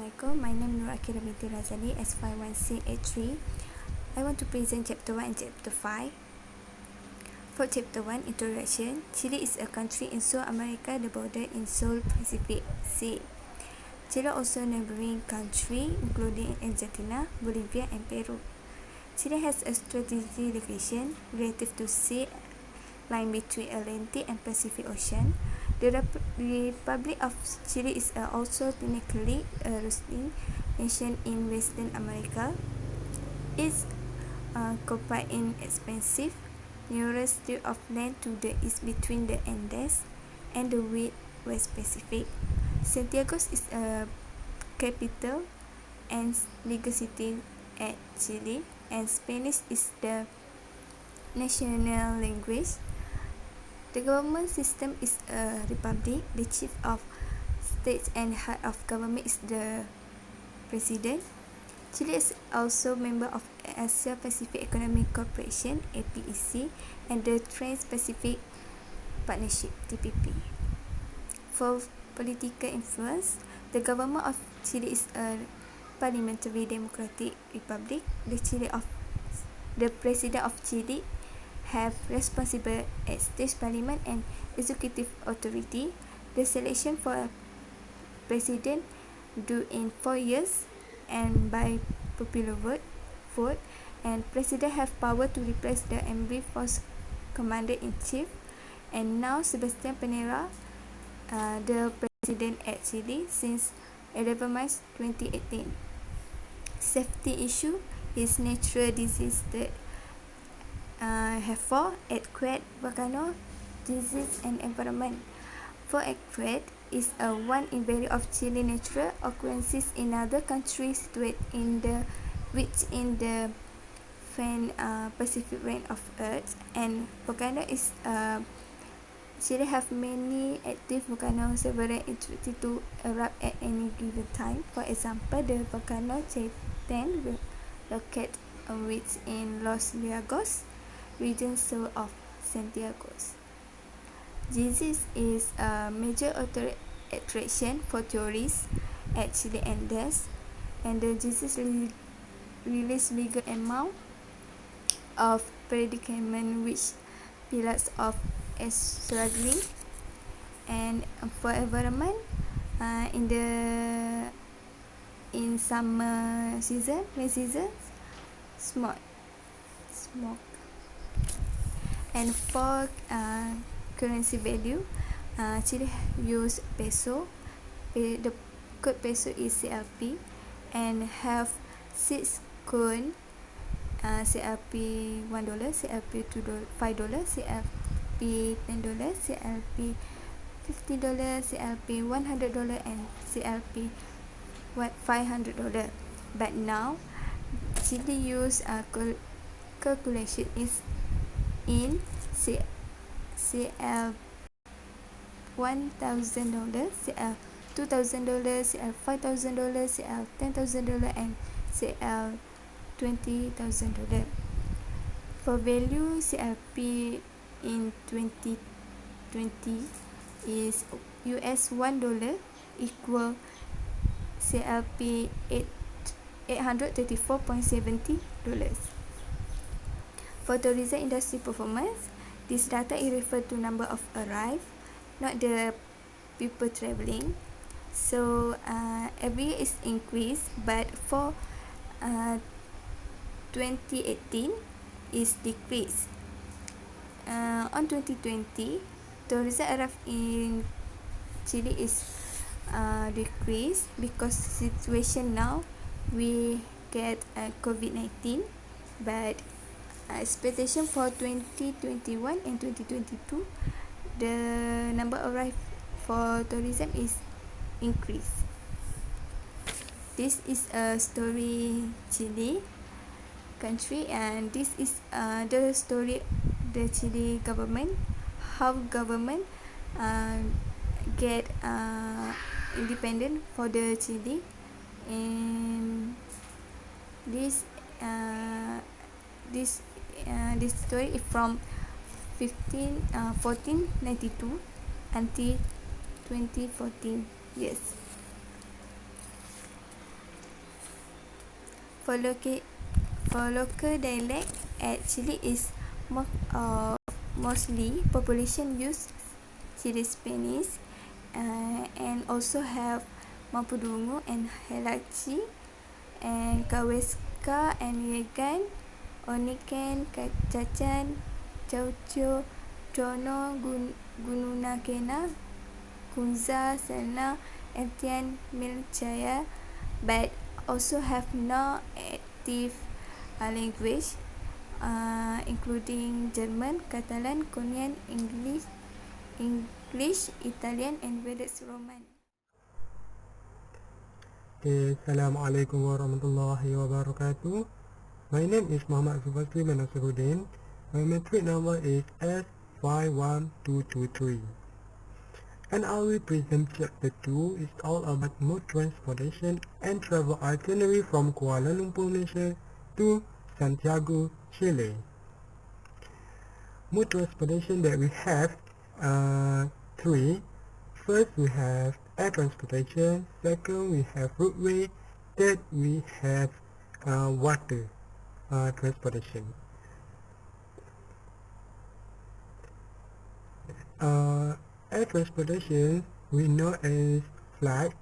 Assalamualaikum. My name is Nur Akira binti Razali, S51683. I want to present Chapter 1 and Chapter 5. For Chapter 1, Introduction. Chile is a country in South America, the border in South Pacific Sea. Chile also neighboring country including Argentina, Bolivia and Peru. Chile has a strategic location relative to sea lying between Atlantic and Pacific Ocean. The Republic of Chile is also technically a resting nation in Western America. It's occupied in expansive, nearest strip of land to the east between the Andes and the West Pacific. Santiago is a capital and legal city at Chile, and Spanish is the national language. The government system is a republic. The chief of state and head of government is the president. Chile is also member of Asia Pacific Economic Cooperation (APEC) and the Trans-Pacific Partnership (TPP). For political influence, the government of Chile is a parliamentary democratic republic. The president of Chile have responsible at state parliament and executive authority. The selection for a president due in 4 years and by popular vote, and president have power to replace the Armed Force Commander-in-Chief. And now Sebastián Pinera, the president at Chile since 11 March 2018. Safety issue is natural disease that have 4: earthquake, volcano, disease and environment. For earthquake is a one in value of Chile natural occurrences in other countries situated in the fan Pacific ring of Earth. And volcano is Chile have many active volcanoes, several expected to erupt at any given time. For example, the volcano Chaitan located in Los Lagos region south of Santiago. Jesus is a major attraction for tourists at Chile Andes, and the Jesus release legal amount of predicament which pillars of is struggling. And for environment, in summer season, rain season, smoke. And for currency value, Chile use peso. The code peso is CLP, and have 6 coin, CLP $1, CLP $5, CLP $10, CLP $50, CLP $100 and CLP $500. But now Chile use calculation is in CL $1,000, CL $2,000, CL $5,000, CL $10,000 and CL $20,000. For value, CLP in 2020 is US $1 equal CLP $834.70. For tourism industry performance, this data is referred to number of arrived, not the people traveling. So every year is increased, but for 2018 is decreased. On 2020, tourism arrived in Chile is decreased because situation now we get COVID-19, but expectation for 2021 and 2022, the number arrived for tourism is increased. This is a story Chile country, and this is the story the Chile government, how government get independent for the Chile. And this story is from 1492 until 2014. Yes. For local dialect at Chile is mostly population use Chile Spanish, and also have Mapudungu and Helachi and Kaweska and Yegan, Oniken, Cacan, Chaucho, Trono, Gununakena, Kunza, Selna, Etienne, Milchaya, but also have no active language, including German, Catalan, Korean, English, Italian, and Vedas Roman. Assalamualaikum warahmatullahi wabarakatuh. My name is Muhammad Subasri Manasuruddin. My metric number is S51223. And I will present chapter 2. It's all about mode transportation and travel itinerary from Kuala Lumpur, Malaysia to Santiago, Chile. Mode transportation that we have three. First, we have air transportation. Second, we have roadway. Third, we have water transportation. Air transportation we know as flight,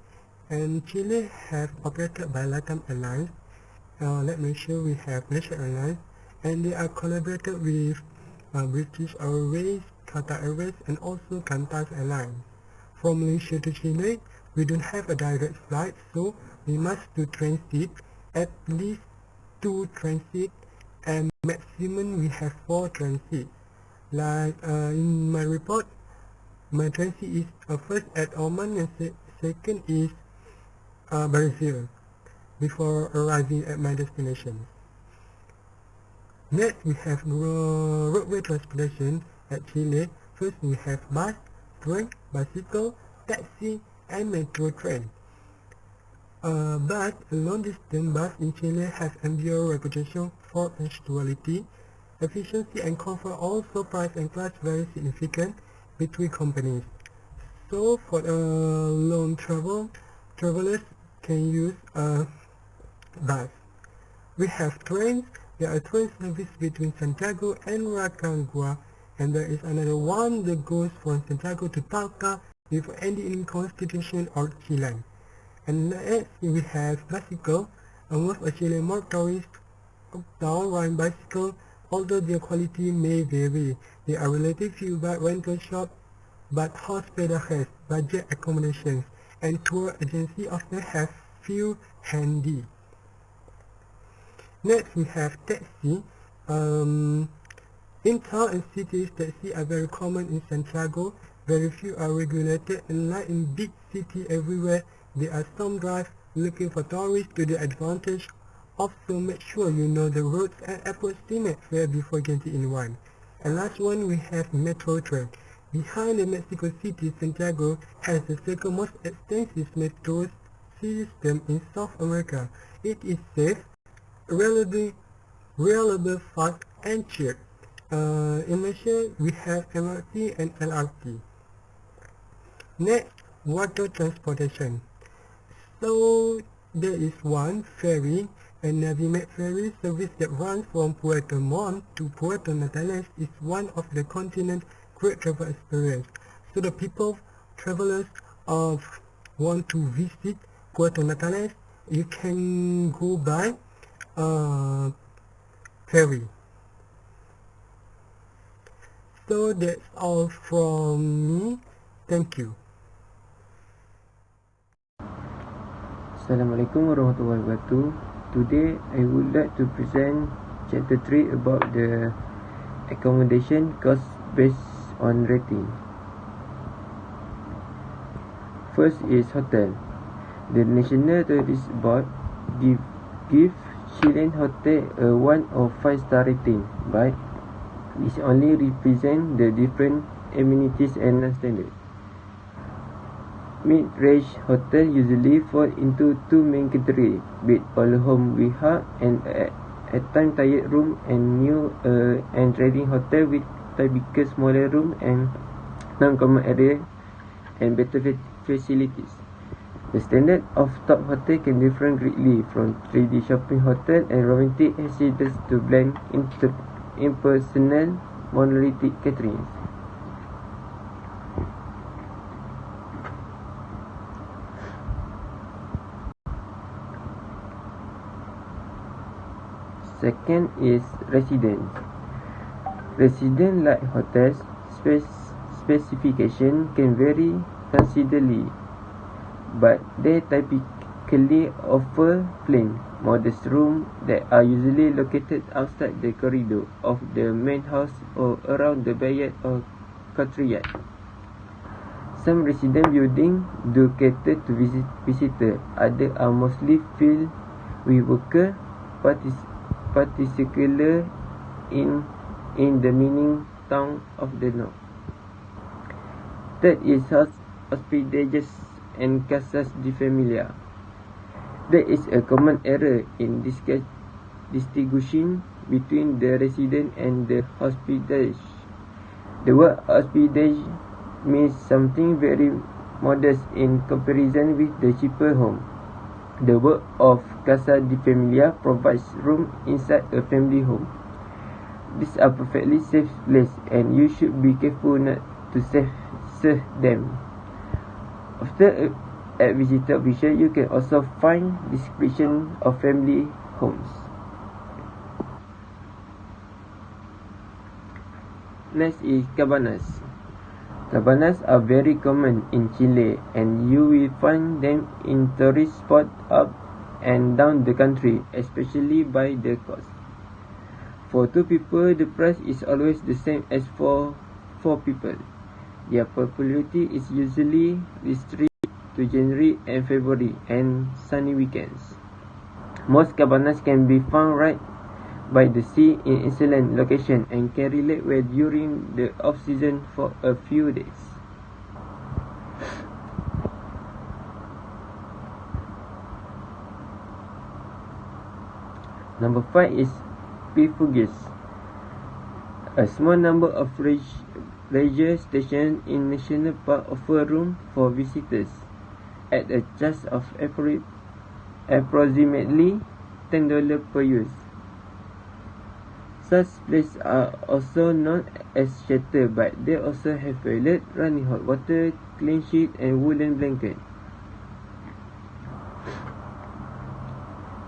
and Chile have operated by LATAM Airlines. Let me show we have Malaysia Airlines, and they are collaborated with British Airways, Qatar Airways, and also Qantas Airlines. From Malaysia to Chile, we don't have a direct flight, so we must do transit, at least 2 transit, and maximum we have 4 transit. Like in my report, my transit is first at Oman and second is Brazil before arriving at my destination. Next, we have roadway transportation at Chile. First, we have bus, train, bicycle, taxi, and metro train. But long-distance bus in Chile has endured reputation for punctuality, efficiency, and comfort. Also, price and class vary significant between companies. So, for long travelers can use a bus. We have trains. There are train service between Santiago and Rancagua, and there is another one that goes from Santiago to Talca before ending in Constitution or Chile. And next we have bicycle. Most of Chile more tourists down ride bicycle, although their quality may vary. They are relatively few by rental shop, but hospital has budget accommodations, and tour agency often have few handy. Next, we have taxi. In town and cities, taxis are very common in Santiago. Very few are regulated, and like in big city everywhere, there are some drive looking for tourists to the advantage. Also, make sure you know the roads and approximate fare before getting in one. And last one, we have metro train. Behind the Mexico City, Santiago has the second most extensive metro system in South America. It is safe, reliable, fast, and cheap. In Malaysia, we have MRT and LRT. Next, water transportation. So, there is one ferry, a Navimed ferry service that runs from Puerto Montt to Puerto Natales. Is one of the continent's great travel experience. So the travelers want to visit Puerto Natales, you can go by ferry. So that's all from me. Thank you. Assalamualaikum warahmatullahi wabarakatuh. Today I would like to present chapter 3 about the accommodation cost based on rating. First is hotel. The National Tourist Board give Chilean hotel a 1 or 5-star rating, but this only represent the different amenities and standards. Mid-range hotel usually fall into 2 main categories: bed all home without and at time tired room, and new and trading hotel with typical smaller room and non-common area and better facilities. The standard of top hotel can differ greatly, from 3D shopping hotel and romantic residence to blend impersonal monolithic caterings. Second is residence. Residence-like hotels specification can vary considerably, but they typically offer plain, modest rooms that are usually located outside the corridor of the main house or around the backyard or courtyard. Some resident buildings do cater to visitors. Others are mostly filled with workers, particularly in the mining town of the north. Third is hospitages and casas de familia. There is a common error in distinguishing between the residence and the hospitage. The word hospitage means something very modest in comparison with the cheaper home. The word of casa de familia provides room inside a family home. These are perfectly safe places, and you should be careful not to serve them. After a visitor visit, you can also find description of family homes. Next is cabanas. Cabanas are very common in Chile, and you will find them in tourist spots up and down the country, especially by the coast. For 2 people, the price is always the same as for 4 people. Their popularity is usually restricted to January and February and sunny weekends. Most cabanas can be found right by the sea in excellent location and can relate well during the off-season for a few days. Number 5 is refuges. A small number of ranger stations in national park offer room for visitors at a charge of approximately $10 per use. Such places are also known as shelters, but they also have toilet, running hot water, clean sheet, and woolen blanket.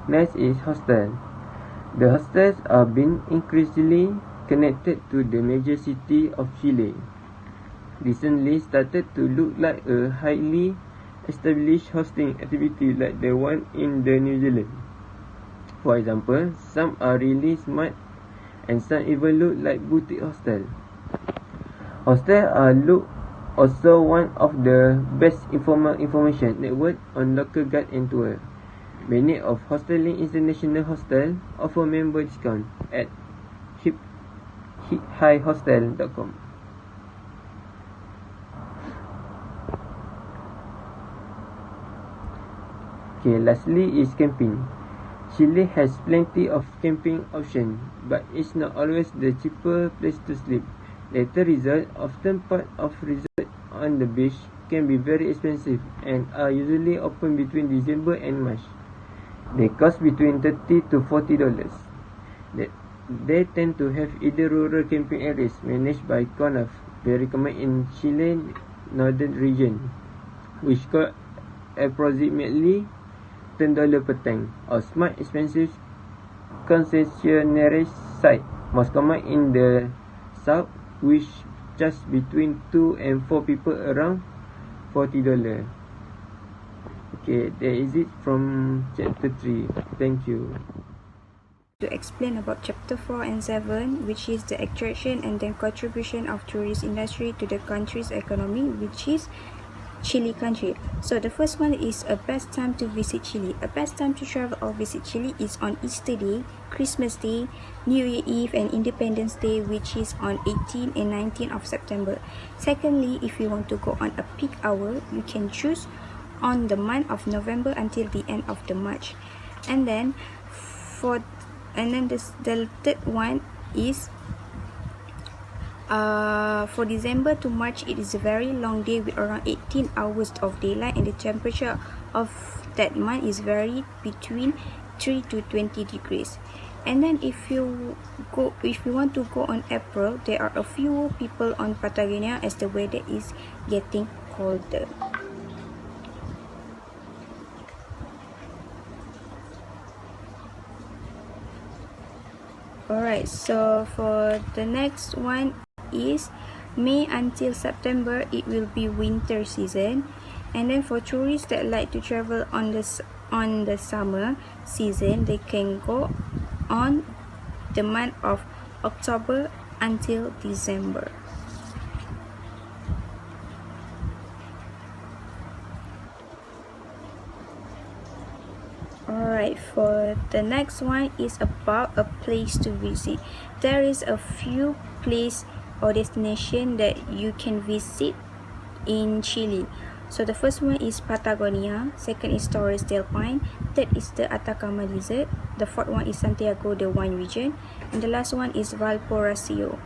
Next is hostel. The hostels are being increasingly connected to the major city of Chile. Recently started to look like a highly established hosting activity like the one in the New Zealand. For example, some are really smart and some even look like boutique hostels. Hostels are also one of the best informal information network on local guide and tour. Many of Hosteling International hostels offer member discount at highhostel.com. Okay, lastly is camping. Chile has plenty of camping options, but it's not always the cheaper place to sleep. Later resort, often part of resort on the beach, can be very expensive and are usually open between December and March. They cost between $30 to $40. They tend to have either rural camping areas managed by CONAF, very common in Chile northern region, which cost approximately $10 per tank, or smart expensive concessionary site, most common in the south, which charge between 2 and 4 people around $40. Okay, that is it from chapter 3. Thank you. To explain about chapter 4 and 7, which is the attraction and then contribution of tourist industry to the country's economy, which is Chile country. So the first one is a best time to visit Chile. A best time to travel or visit Chile is on Easter Day, Christmas Day, New Year Eve, and Independence Day, which is on 18 and 19 of September. Secondly, if you want to go on a peak hour, you can choose on the month of November until the end of the March. And then the third one is for December to March. It is a very long day with around 18 hours of daylight, and the temperature of that month is varied between 3 to 20 degrees. And then if you want to go on April, there are a few people on Patagonia as the weather is getting colder. Alright, so for the next one is May until September, it will be winter season. And then for tourists that like to travel on the summer season, they can go on the month of October until December. Alright, for the next one is about a place to visit. There is a few place or destination that you can visit in Chile. So the first one is Patagonia, second is Torres del Paine, third is the Atacama Desert, the fourth one is Santiago de Wine region, and the last one is Valparaiso.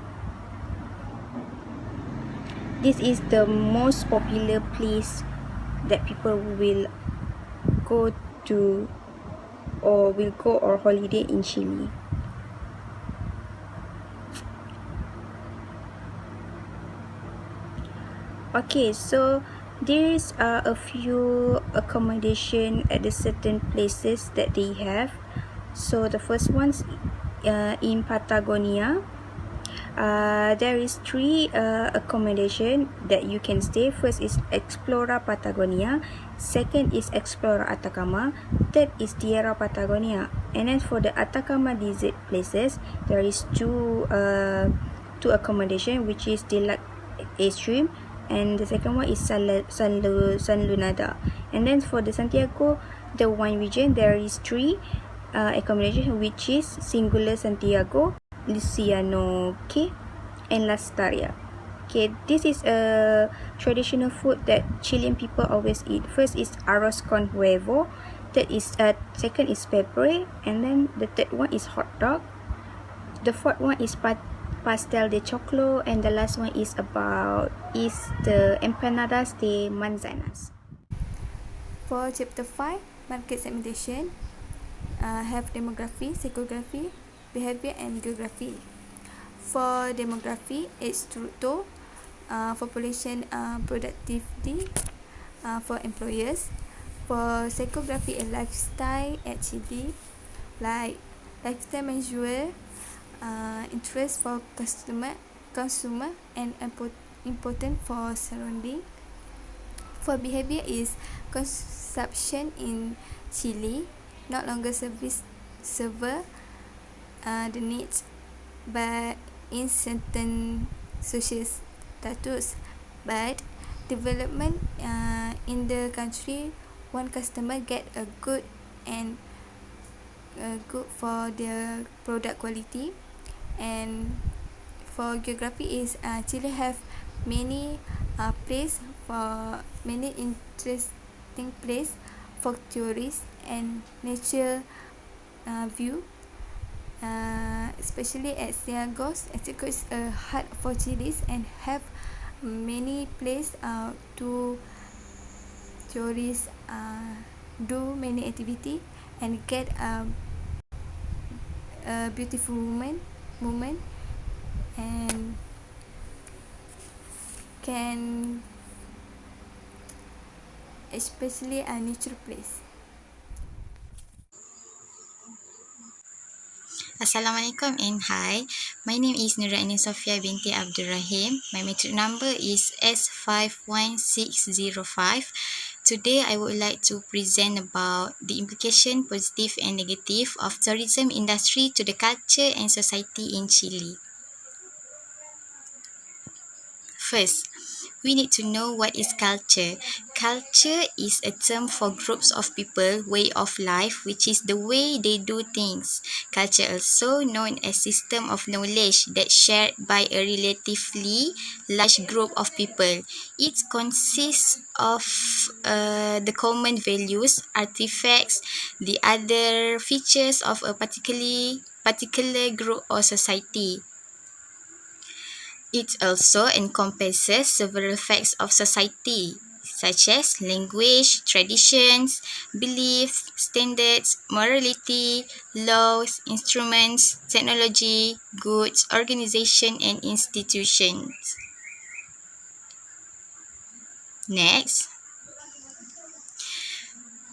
This is the most popular place that people will go to or holiday in Chile. Okay, so there is a few accommodation at the certain places that they have. So the first one's in Patagonia. There is 3 accommodation that you can stay. First is Explora Patagonia, second is Explora Atacama, third is Tierra Patagonia. And then for the Atacama Desert places, there is two accommodation, which is Deluxe Extreme, and the second one is San Lunada. And then for the Santiago the Wine region, there is 3 accommodation, which is Singular Santiago, Luciano K, and La Staria. Okay, this is a traditional food that Chilean people always eat. First is arroz con huevo, second is pepper, and then the third one is hot dog. The fourth one is pastel de choclo, and the last one is the empanadas de manzanas. For chapter 5, market segmentation, have demography, psychography, behavior, and geography. For demography, age structure, population productivity for employers. For psychography and lifestyle at Chile, like lifestyle measure interest for consumer and important for surrounding. For behavior is consumption in Chile not longer serve the needs but in certain social status, but development in the country, one customer get a good and good for their product quality. And for geography is Chile have many place for many interesting place for tourists and nature view, especially at Santiago. Santiago is a heart for Chiles and have many place to tourists do many activity and get a beautiful moment and can especially a nature place. Assalamualaikum and hi. My name is Nuraini Sofia binti Abdul Rahim. My matric number is S51605. Today I would like to present about the implication positive and negative of tourism industry to the culture and society in Chile. First, we need to know what is culture. Culture is a term for groups of people, way of life, which is the way they do things. Culture, also known as system of knowledge that shared by a relatively large group of people. It consists of the common values, artifacts, the other features of a particular group or society. It also encompasses several facts of society, such as language, traditions, beliefs, standards, morality, laws, instruments, technology, goods, organization, and institutions. Next.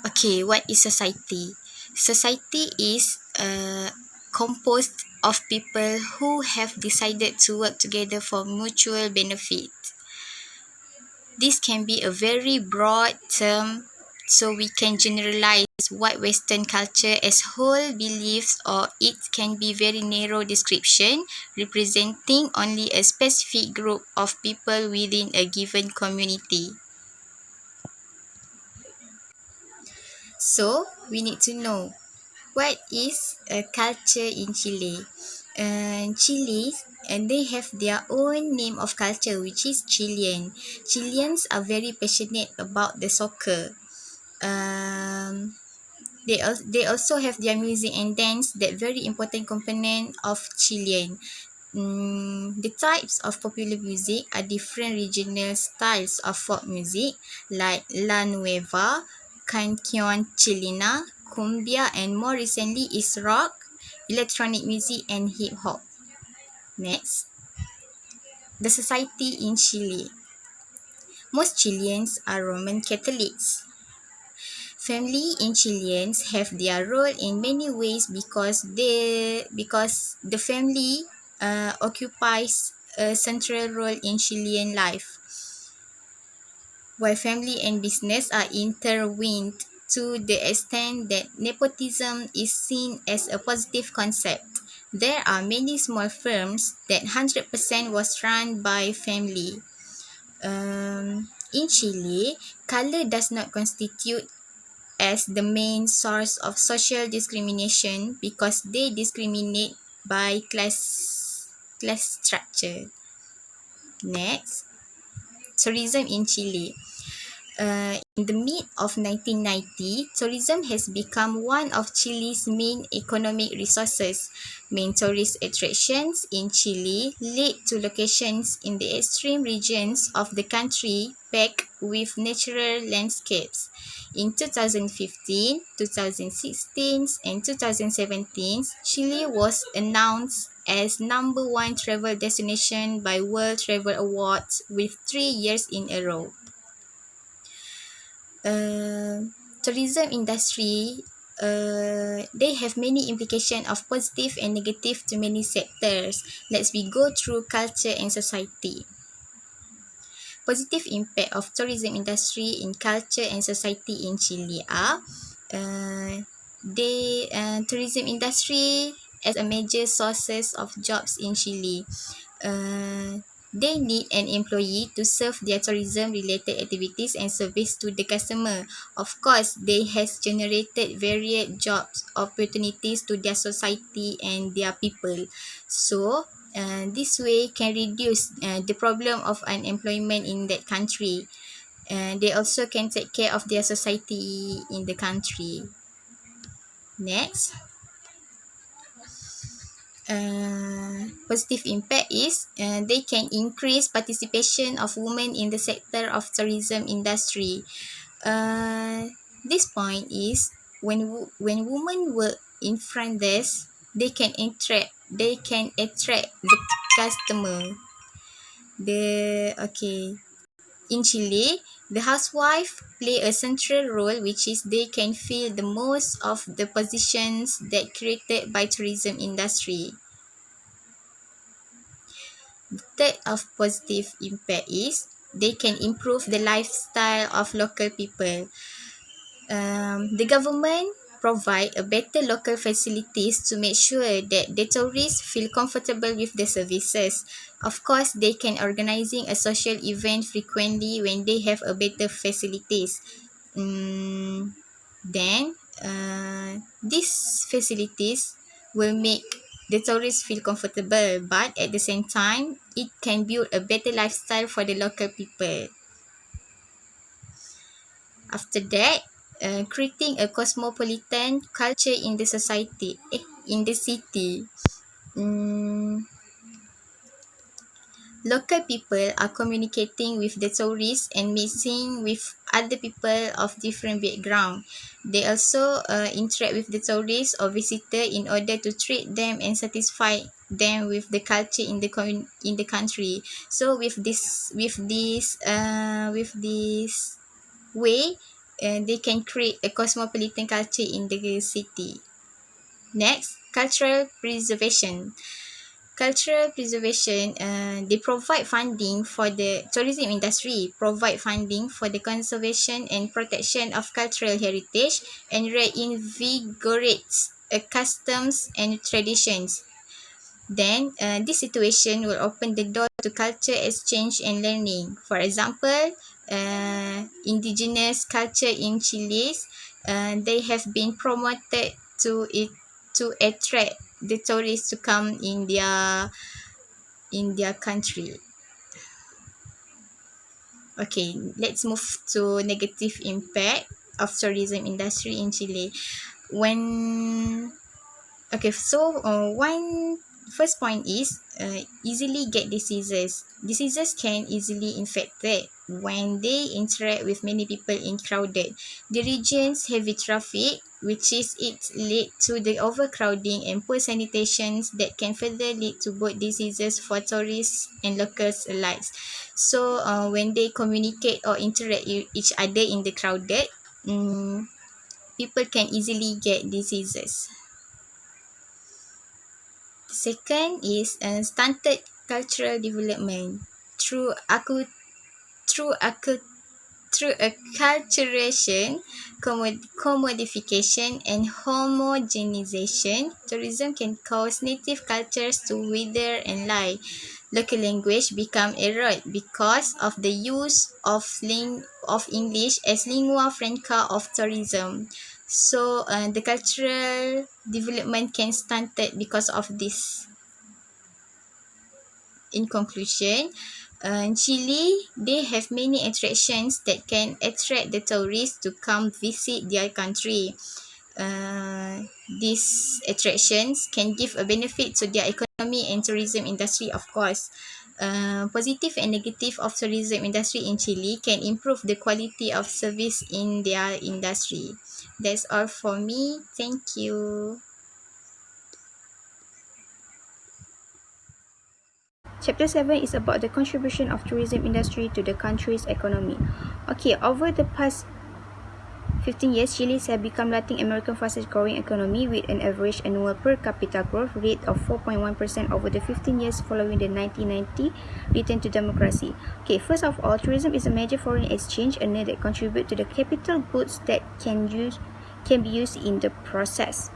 Okay, what is society? Society is composed of people who have decided to work together for mutual benefit. This can be a very broad term, so we can generalize what Western culture as whole believes, or it can be very narrow description representing only a specific group of people within a given community. So, we need to know what is a culture in Chile. Chile, and they have their own name of culture, which is Chilean. Chileans are very passionate about the soccer. They also have their music and dance, that very important component of Chilean. The types of popular music are different regional styles of folk music like La Nueva, Canción Chilena, Cumbia, and more recently is rock, electronic music, and hip hop. Next, the society in Chile. Most Chileans are Roman Catholics. Family in Chileans have their role in many ways because the family occupies a central role in Chilean life. While family and business are intertwined to the extent that nepotism is seen as a positive concept, there are many small firms that 100% was run by family. In Chile, color does not constitute as the main source of social discrimination because they discriminate by class structure. Next, tourism in Chile. In the mid of 1990, tourism has become one of Chile's main economic resources. Main tourist attractions in Chile lead to locations in the extreme regions of the country packed with natural landscapes. In 2015, 2016, and 2017, Chile was announced as number one travel destination by World Travel Awards with 3 years in a row. Tourism industry, they have many implications of positive and negative to many sectors. Let's we go through culture and society. Positive impact of tourism industry in culture and society in Chile are tourism industry as a major sources of jobs in Chile. They need an employee to serve their tourism related activities and service to the customer. Of course, they has generated varied jobs opportunities to their society and their people. So, this way can reduce the problem of unemployment in that country. They also can take care of their society in the country. Next. Positive impact is they can increase participation of women in the sector of tourism industry. This point is when women work in front desk, they can attract the customer. In Chile, the housewife play a central role, which is they can fill the most of the positions that created by tourism industry. Third of positive impact is they can improve the lifestyle of local people. The government provide a better local facilities to make sure that the tourists feel comfortable with the services. Of course, they can organizing a social event frequently when they have a better facilities. Then these facilities will make the tourists feel comfortable, but at the same time, it can build a better lifestyle for the local people. After that, creating a cosmopolitan culture in the in the city. Local people are communicating with the tourists and mixing with other people of different background. They also interact with the tourists or visitor in order to treat them and satisfy them with the culture in in the country. So with this way, they can create a cosmopolitan culture in the city. Next, cultural preservation. Cultural preservation, they provide funding for the tourism industry, provide funding for the conservation and protection of cultural heritage, and reinvigorates customs and traditions. Then, this situation will open the door to culture exchange and learning. For example, indigenous culture in Chile, they have been promoted to attract the tourists to come in their country. Okay, let's move to negative impact of tourism industry in Chile. When Okay, so one first point is easily get diseases. Diseases can easily infected when they interact with many people in crowded. The region's heavy traffic, which is it lead to the overcrowding and poor sanitations that can further lead to both diseases for tourists and locals alike. So when they communicate or interact with each other in the crowded, people can easily get diseases. Second is stunted cultural development through through accu- through acculturation, commodification, and homogenization. Tourism can cause native cultures to wither and lie. Local language become erode because of the use of English as lingua franca of tourism. So the cultural development can stunted because of this. In conclusion, Chile, they have many attractions that can attract the tourists to come visit their country. Uh, these attractions can give a benefit to their economy and tourism industry, of course. Positive and negative of tourism industry in Chile can improve the quality of service in their industry. That's all for me. Thank you. Chapter 7 is about the contribution of tourism industry to the country's economy. Okay, over the past 15 years, Chile has become Latin America's fastest growing economy with an average annual per capita growth rate of 4.1% over the 15 years following the 1990 return to democracy. Okay, first of all, tourism is a major foreign exchange earner that contributes to the capital goods that can be used in the process.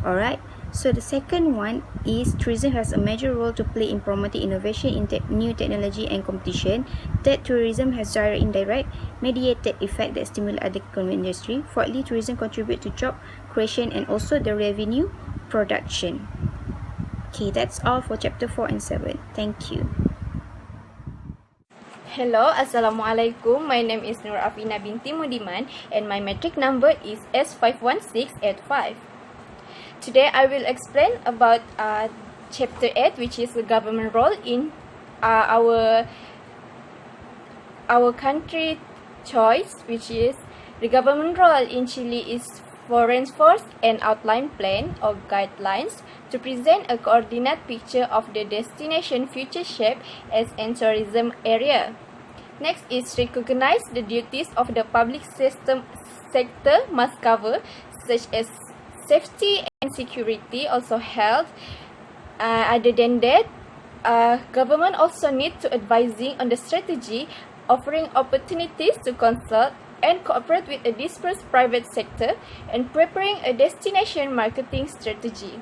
Alright, so the second one is tourism has a major role to play in promoting innovation in new technology and competition. That tourism has direct, indirect, mediated effect that stimulate other economic industry. Fourthly, tourism contribute to job creation and also the revenue production. Okay, that's all for chapter 4 and 7. Thank you. Hello, Assalamualaikum. My name is Nur Afina binti Mudiman and my metric number is S51685. Today I will explain about chapter 8, which is the government role in our country choice, which is the government role in Chile is for reinforce an outline plan or guidelines to present a coordinate picture of the destination future shape as a tourism area. Next is recognize the duties of the public sector must cover, such as safety and security, also health. Other than that, government also need to advising on the strategy, offering opportunities to consult and cooperate with a dispersed private sector, and preparing a destination marketing strategy.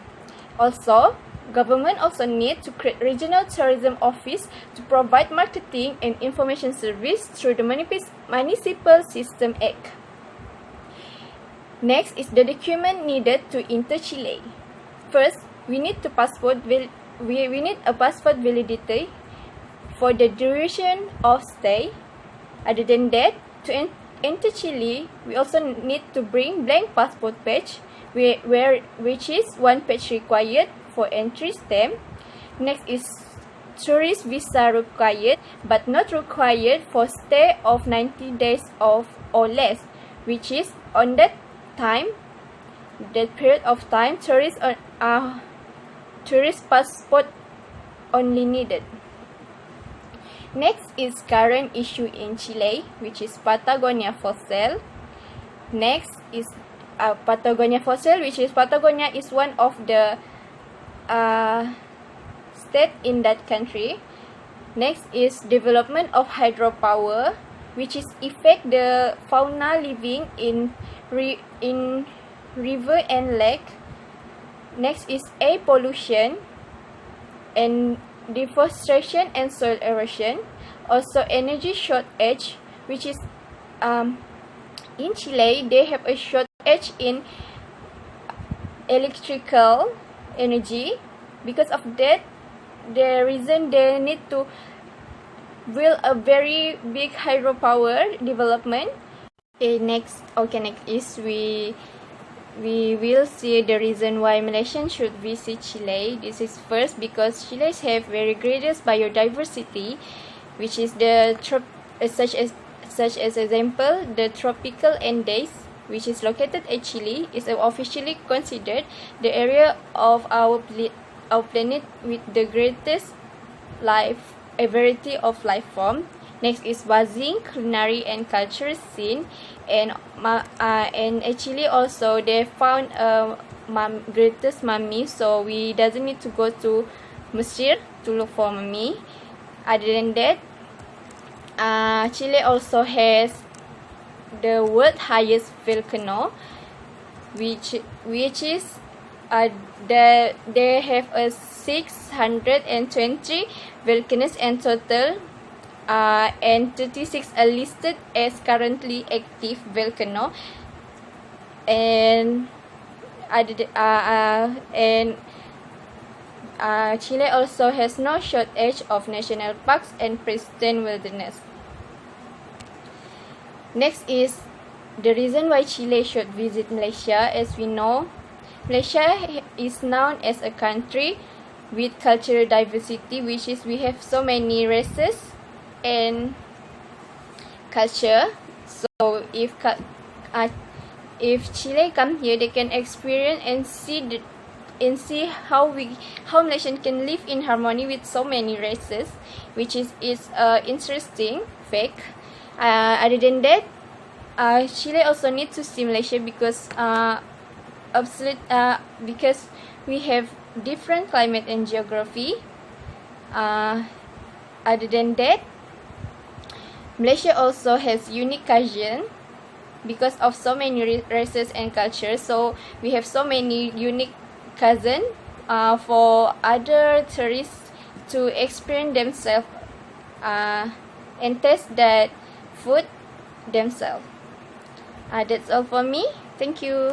Also, government also need to create regional tourism office to provide marketing and information service through the Municipal System Act. Next is the document needed to enter Chile. First, we need a passport validity for the duration of stay. Other than that, to enter Chile, we also need to bring blank passport page, which is one page required for entry stamp. Next is tourist visa required, but not required for stay of 90 days or less, which is on that time, that period of time, tourist passport only needed. Next is current issue in Chile, which is Patagonia for sale. Next is Patagonia for sale, which is Patagonia is one of the state in that country. Next is development of hydropower, which is affect the fauna living in river and lake. Next is air pollution and deforestation and soil erosion. Also energy shortage, which is in Chile they have a shortage in electrical energy. Because of that, the reason they need to build a very big hydropower development. Next is we will see the reason why Malaysians should visit Chile. This is first because Chile have very great biodiversity, which is the such as example the tropical Andes, which is located at Chile, is officially considered the area of our planet with the greatest a variety of life form. Next is buzzing culinary and cultural scene, and actually also they found greatest mummy, so we doesn't need to go to Mesir to look for mummy. Other than that, Chile also has the world highest volcano, which is they have a 620 volcanoes in total, and 36 are listed as currently active volcano, and Chile also has no shortage of national parks and pristine wilderness. Next is the reason why Chile should visit Malaysia. As we know, Malaysia is known as a country with cultural diversity, which is we have so many races and culture. So if Chile come here, they can experience and see how Malaysian can live in harmony with so many races, which is interesting fact. Other than that, Chile also needs to see Malaysia because because we have different climate and geography. Other than that, Malaysia also has unique cuisine because of so many races and cultures. So we have so many unique cuisine for other tourists to experience themselves and taste that food themselves. That's all for me. Thank you.